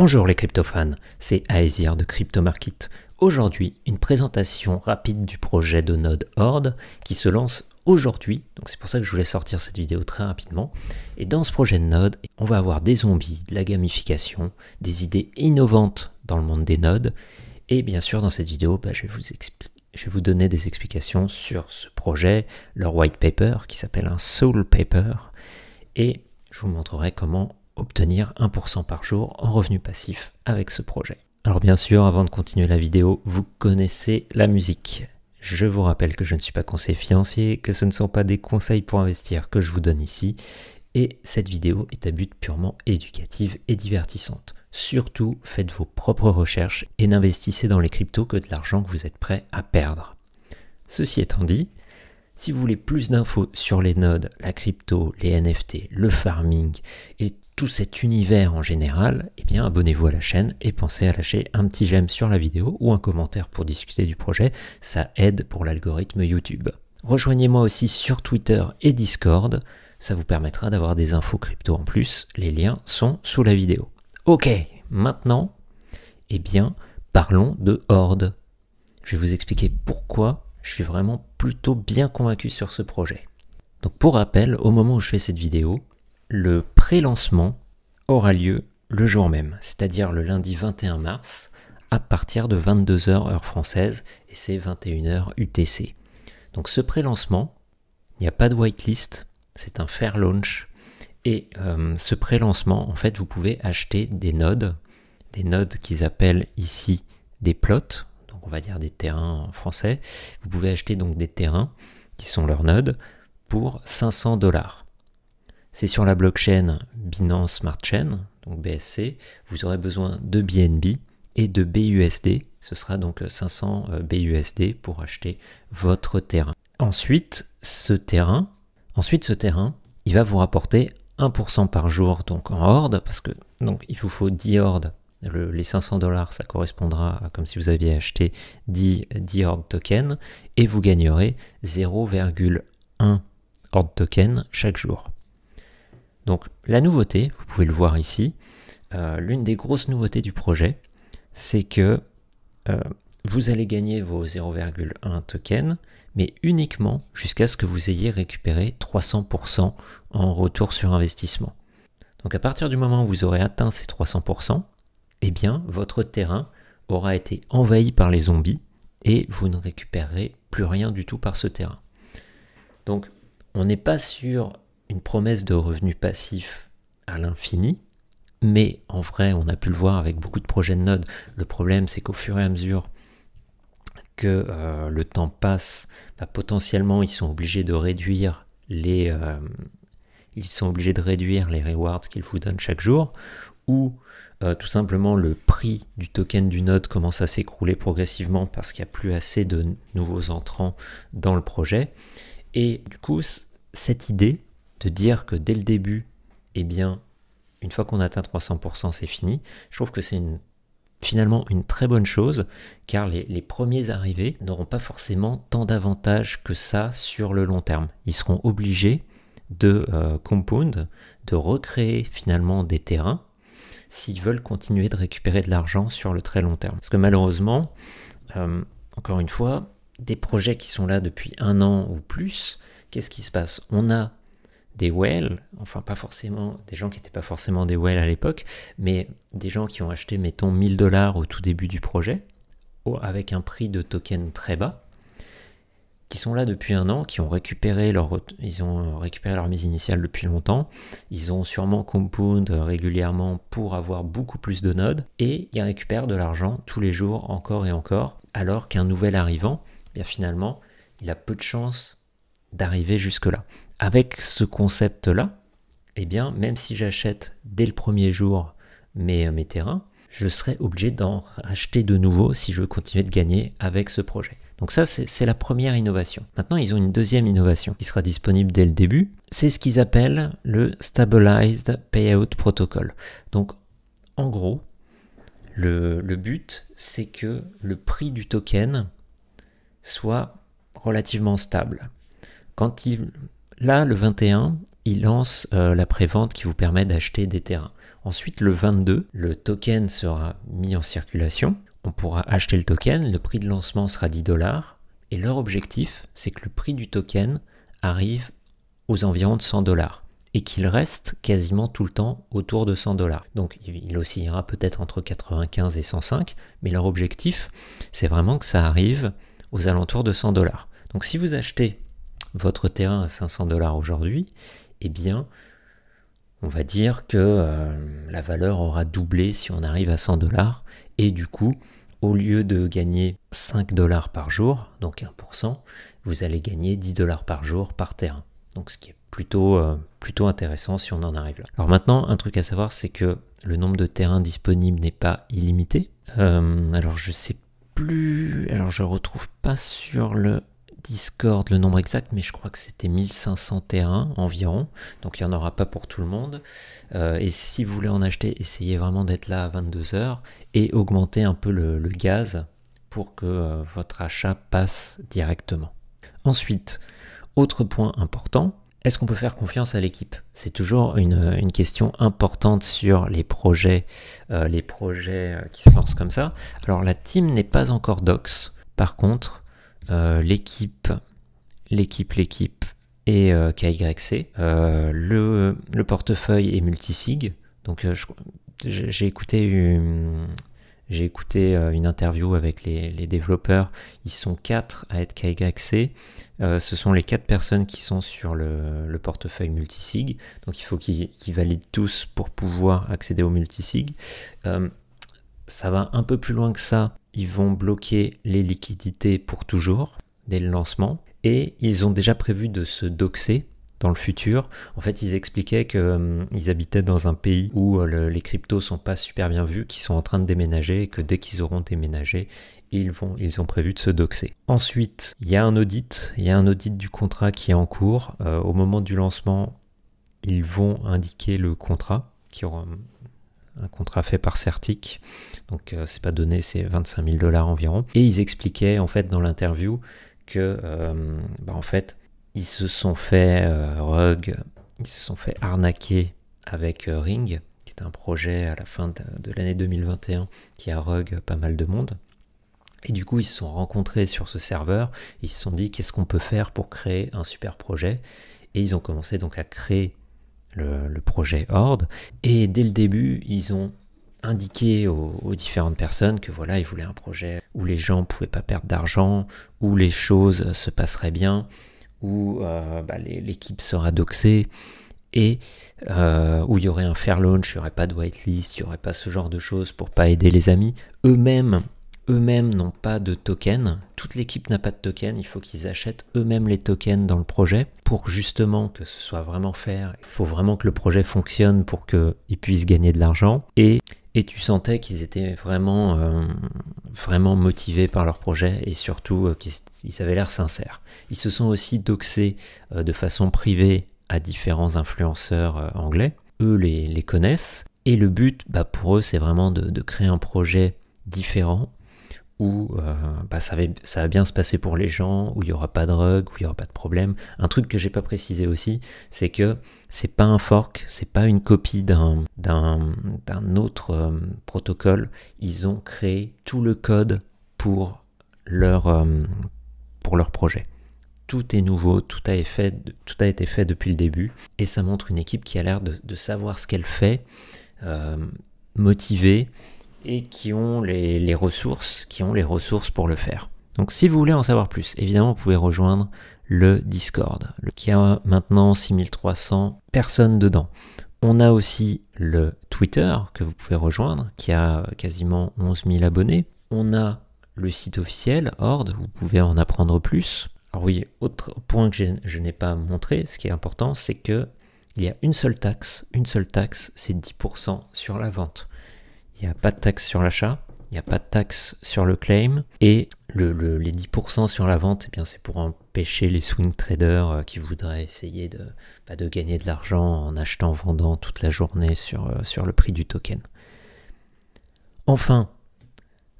Bonjour les crypto-fans, c'est Aesir de Crypto Market. Aujourd'hui, une présentation rapide du projet de node Horde qui se lance aujourd'hui, donc c'est pour ça que je voulais sortir cette vidéo très rapidement. Et dans ce projet de node, on va avoir des zombies, de la gamification, des idées innovantes dans le monde des nodes. Et bien sûr, dans cette vidéo, je vais vous donner des explications sur ce projet, leur white paper qui s'appelle un soul paper. Et je vous montrerai comment obtenir 1% par jour en revenu passif avec ce projet. Alors bien sûr, avant de continuer la vidéo, vous connaissez la musique. Je vous rappelle que je ne suis pas conseiller financier, que ce ne sont pas des conseils pour investir que je vous donne ici, et cette vidéo est à but purement éducative et divertissante. Surtout, faites vos propres recherches et n'investissez dans les cryptos que de l'argent que vous êtes prêt à perdre. Ceci étant dit, si vous voulez plus d'infos sur les nodes, la crypto, les NFT, le farming et tout cet univers en général, eh bien abonnez-vous à la chaîne et pensez à lâcher un petit j'aime sur la vidéo ou un commentaire pour discuter du projet, ça aide pour l'algorithme YouTube. Rejoignez-moi aussi sur Twitter et Discord, ça vous permettra d'avoir des infos crypto en plus, les liens sont sous la vidéo. Ok, maintenant, eh bien, parlons de Horde. Je vais vous expliquer pourquoi je suis vraiment plutôt bien convaincu sur ce projet. Donc pour rappel, au moment où je fais cette vidéo, le pré-lancement aura lieu le jour même, c'est-à-dire le lundi 21 mars à partir de 22h heure française et c'est 21h UTC. Donc ce pré-lancement, il n'y a pas de whitelist, c'est un fair launch et ce pré-lancement, en fait, vous pouvez acheter des nodes qu'ils appellent ici des plots, donc on va dire des terrains en français. Vous pouvez acheter donc des terrains qui sont leurs nodes pour 500 $. C'est sur la blockchain Binance Smart Chain, donc BSC. Vous aurez besoin de BNB et de BUSD. Ce sera donc 500 BUSD pour acheter votre terrain. Ensuite, ce terrain, il va vous rapporter 1% par jour donc en Horde, parce que donc il vous faut 10 Horde. Les 500 $, ça correspondra à comme si vous aviez acheté 10 Horde tokens, et vous gagnerez 0,1 Horde token chaque jour. Donc la nouveauté, vous pouvez le voir ici, l'une des grosses nouveautés du projet, c'est que vous allez gagner vos 0,1 tokens, mais uniquement jusqu'à ce que vous ayez récupéré 300% en retour sur investissement. Donc à partir du moment où vous aurez atteint ces 300%, eh bien votre terrain aura été envahi par les zombies et vous ne récupérerez plus rien du tout par ce terrain. Donc on n'est pas sur une promesse de revenus passifs à l'infini, mais en vrai, on a pu le voir avec beaucoup de projets de nodes. Le problème, c'est qu'au fur et à mesure que le temps passe, potentiellement, ils sont obligés de réduire les rewards qu'ils vous donnent chaque jour, ou tout simplement le prix du token du node commence à s'écrouler progressivement parce qu'il n'y a plus assez de nouveaux entrants dans le projet. Et du coup, cette idée de dire que dès le début, eh bien, une fois qu'on atteint 300%, c'est fini, je trouve que c'est finalement une très bonne chose, car les premiers arrivés n'auront pas forcément tant d'avantages que ça sur le long terme. Ils seront obligés de compound, de recréer finalement des terrains, s'ils veulent continuer de récupérer de l'argent sur le très long terme. Parce que malheureusement, encore une fois, des projets qui sont là depuis 1 an ou plus, qu'est-ce qui se passe? On a des whales, enfin pas forcément des gens qui n'étaient pas forcément des whales à l'époque, mais des gens qui ont acheté, mettons, 1000 $ au tout début du projet, avec un prix de token très bas, qui sont là depuis 1 an, qui ont récupéré leur mise initiale depuis longtemps, ils ont sûrement compound régulièrement pour avoir beaucoup plus de nodes, et ils récupèrent de l'argent tous les jours, encore et encore, alors qu'un nouvel arrivant, bien finalement, il a peu de chances d'arriver jusque-là. Avec ce concept-là, eh bien, même si j'achète dès le premier jour mes terrains, je serai obligé d'en racheter de nouveau si je veux continuer de gagner avec ce projet. Donc ça, c'est la première innovation. Maintenant, ils ont une deuxième innovation qui sera disponible dès le début. C'est ce qu'ils appellent le Stabilized Payout Protocol. Donc, en gros, le but, c'est que le prix du token soit relativement stable. Là, le 21, il lance la prévente qui vous permet d'acheter des terrains. Ensuite, le 22, le token sera mis en circulation. On pourra acheter le token, le prix de lancement sera 10 $. Et leur objectif, c'est que le prix du token arrive aux environs de 100 $ et qu'il reste quasiment tout le temps autour de 100 $. Donc il oscillera peut-être entre 95 et 105, mais leur objectif, c'est vraiment que ça arrive aux alentours de 100 $. Donc si vous achetez votre terrain à 500 $ aujourd'hui, eh bien, on va dire que la valeur aura doublé si on arrive à 100 $, et du coup, au lieu de gagner 5 $ par jour, donc 1%, vous allez gagner 10 $ par jour par terrain. Donc ce qui est plutôt intéressant si on en arrive là. Alors maintenant, un truc à savoir, c'est que le nombre de terrains disponibles n'est pas illimité. Alors je sais plus, alors je retrouve pas sur le Discord le nombre exact, mais je crois que c'était 1500 terrains environ, donc il n'y en aura pas pour tout le monde. Et si vous voulez en acheter, essayez vraiment d'être là à 22 h et augmenter un peu le gaz pour que votre achat passe directement. Ensuite, autre point important, est-ce qu'on peut faire confiance à l'équipe? C'est toujours une question importante sur les projets qui se lancent comme ça. Alors la team n'est pas encore docs, par contre, l'équipe et KYC. Le portefeuille est multisig. Donc j'ai écouté une interview avec les développeurs. Ils sont 4 à être KYC. Ce sont les 4 personnes qui sont sur le portefeuille multisig. Donc il faut qu'ils valident tous pour pouvoir accéder au multisig. Ça va un peu plus loin que ça. Ils vont bloquer les liquidités pour toujours, dès le lancement. Et ils ont déjà prévu de se doxer dans le futur. En fait, ils expliquaient qu'ils habitaient dans un pays où les cryptos sont pas super bien vus, qu'ils sont en train de déménager et que dès qu'ils auront déménagé, ils ont prévu de se doxer. Ensuite, il y a un audit du contrat qui est en cours. Au moment du lancement, ils vont indiquer le contrat qui aura un contrat fait par Certic, donc c'est pas donné, c'est 25 000 $ environ. Et ils expliquaient en fait dans l'interview que en fait ils se sont fait arnaquer avec Ring, qui est un projet à la fin de l'année 2021 qui a rug pas mal de monde. Et du coup ils se sont rencontrés sur ce serveur, ils se sont dit qu'est-ce qu'on peut faire pour créer un super projet, et ils ont commencé donc à créer le projet Horde, et dès le début ils ont indiqué aux différentes personnes que voilà, ils voulaient un projet où les gens pouvaient pas perdre d'argent, où les choses se passeraient bien, où l'équipe sera doxée, et où il y aurait un fair launch, il n'y aurait pas de whitelist, il n'y aurait pas ce genre de choses pour pas aider les amis. Eux-mêmes n'ont pas de token, toute l'équipe n'a pas de token, il faut qu'ils achètent eux-mêmes les tokens dans le projet pour justement que ce soit vraiment fair. Il faut vraiment que le projet fonctionne pour qu'ils puissent gagner de l'argent, et tu sentais qu'ils étaient vraiment motivés par leur projet, et surtout qu'ils avaient l'air sincères. Ils se sont aussi doxés de façon privée à différents influenceurs anglais. Eux les connaissent, et le but pour eux c'est vraiment de créer un projet différent où ça va bien se passer pour les gens, où il n'y aura pas de rug, où il n'y aura pas de problème. Un truc que j'ai pas précisé aussi, c'est que c'est pas un fork, c'est pas une copie d'un autre protocole. Ils ont créé tout le code pour leur projet. Tout est nouveau, tout a été fait depuis le début, et ça montre une équipe qui a l'air de savoir ce qu'elle fait, motivée, et qui ont les ressources pour le faire. Donc si vous voulez en savoir plus, évidemment vous pouvez rejoindre le Discord, qui a maintenant 6300 personnes dedans. On a aussi le Twitter que vous pouvez rejoindre, qui a quasiment 11 000 abonnés. On a le site officiel Horde, vous pouvez en apprendre plus. Alors oui, autre point que je n'ai pas montré, ce qui est important, c'est que il y a une seule taxe, c'est 10% sur la vente. Il n'y a pas de taxe sur l'achat, il n'y a pas de taxe sur le claim, et les 10% sur la vente, eh bien, c'est pour empêcher les swing traders qui voudraient essayer de gagner de l'argent en achetant, vendant toute la journée sur le prix du token. Enfin,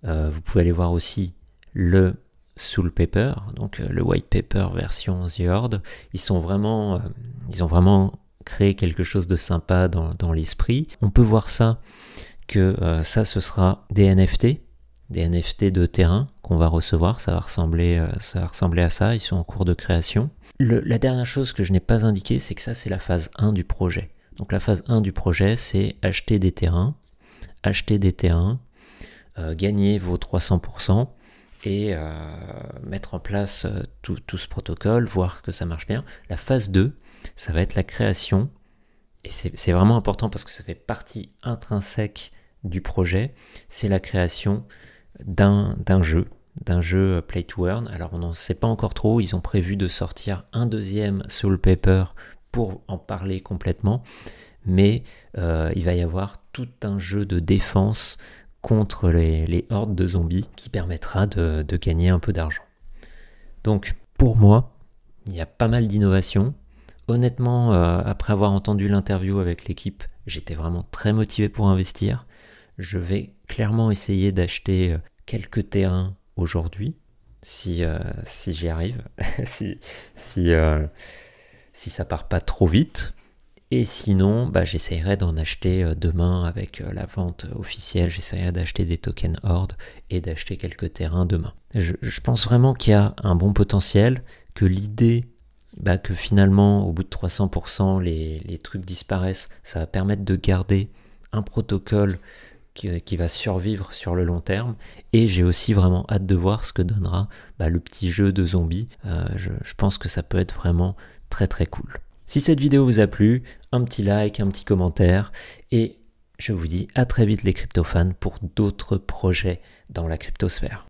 vous pouvez aller voir aussi le Soul Paper, donc le white paper version The Horde. Ils ont vraiment créer quelque chose de sympa dans l'esprit. On peut voir ça que ça ce sera des NFT de terrain qu'on va recevoir, ça va ressembler à ça, ils sont en cours de création. La dernière chose que je n'ai pas indiqué, c'est que ça c'est la phase 1 du projet. Donc la phase 1 du projet, c'est acheter des terrains, gagner vos 300% et mettre en place tout ce protocole, voir que ça marche bien. La phase 2, ça va être la création, et c'est vraiment important parce que ça fait partie intrinsèque du projet, c'est la création d'un jeu Play to Earn. Alors on n'en sait pas encore trop, ils ont prévu de sortir un deuxième Soul Paper pour en parler complètement, mais il va y avoir tout un jeu de défense contre les hordes de zombies qui permettra de gagner un peu d'argent. Donc pour moi, il y a pas mal d'innovations. Honnêtement, après avoir entendu l'interview avec l'équipe, j'étais vraiment très motivé pour investir. Je vais clairement essayer d'acheter quelques terrains aujourd'hui, si j'y arrive, si ça part pas trop vite. Et sinon, j'essaierai d'en acheter demain avec la vente officielle. J'essaierai d'acheter des tokens Horde et d'acheter quelques terrains demain. Je pense vraiment qu'il y a un bon potentiel, que l'idée que finalement, au bout de 300%, les trucs disparaissent. Ça va permettre de garder un protocole qui va survivre sur le long terme. Et j'ai aussi vraiment hâte de voir ce que donnera le petit jeu de zombies. Je pense que ça peut être vraiment très très cool. Si cette vidéo vous a plu, un petit like, un petit commentaire, et je vous dis à très vite les crypto-fans pour d'autres projets dans la cryptosphère.